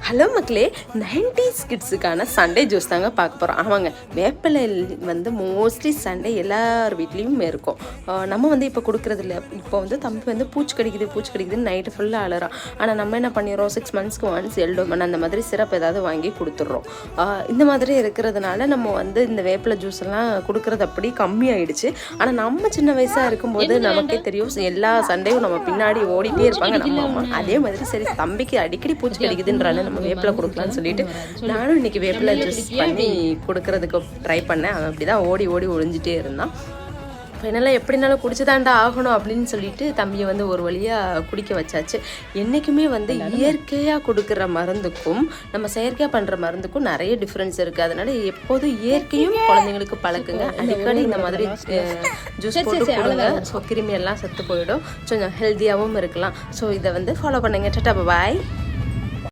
Hello மக்களே, 90s கிட்ஸுக்கான Sunday juice தாங்க பார்க்க போகிறோம். ஆமாங்க, வேப்பிலை வந்து மோஸ்ட்லி சண்டே எல்லார் வீட்லேயும் இருக்கும். நம்ம வந்து இப்போ கொடுக்குறதில்ல. இப்போ வந்து தம்பி வந்து பூச்சி கடிக்குதுன்னு நைட்டு ஃபுல்லாக அலறான். ஆனால் நம்ம என்ன பண்ணிடுறோம், 6 மந்த்ஸ்க்கு ஒன்ஸ் எல்டோமன் அந்த மாதிரி சிரப் ஏதாவது வாங்கி கொடுத்துட்றோம். இந்த மாதிரி இருக்கிறதுனால நம்ம வந்து இந்த வேப்பிலை ஜூஸ் எல்லாம் கொடுக்குறது அப்படி கம்மியாயிடுச்சு. ஆனால் நம்ம சின்ன வயசாக இருக்கும்போது நமக்கே தெரியும், எல்லா சண்டையும் நம்ம பின்னாடி ஓடிட்டே இருப்பாங்க நம்ம அம்மா. அதே மாதிரி சரி தம்பிக்கு அடிக்கடி பூச்சி கடிக்குதுன்றால நம்ம வேப்பிலை கொடுக்கலான்னு சொல்லிட்டு நானும் இன்னைக்கு வேப்பிலை ஜூஸ் பண்ணி கொடுக்கறதுக்கு ட்ரை பண்ணேன். அவன் அப்படிதான் ஓடி ஒழிஞ்சிட்டே இருந்தான். ஃபைனலாக எப்படினாலும் குடிச்சுதாண்டா ஆகணும் அப்படின்னு சொல்லிட்டு தம்பியை வந்து ஒரு வழியாக குடிக்க வச்சாச்சு. என்றைக்குமே வந்து இயற்கையாக கொடுக்குற மருந்துக்கும் நம்ம செயற்கையாக பண்ணுற மருந்துக்கும் நிறைய டிஃப்ரென்ஸ் இருக்குது. அதனால் எப்போதும் இயற்கையும் குழந்தைங்களுக்கு பழக்குங்க. அடிக்கடி இந்த மாதிரி ஜூஸ் போட்டு கொடுங்க. ஸோ கிருமி எல்லாம் செத்து போயிடும். கொஞ்சம் ஹெல்த்தியாகவும் இருக்கலாம். ஸோ இதை வந்து ஃபாலோ பண்ணுங்க. டாடா பாய்.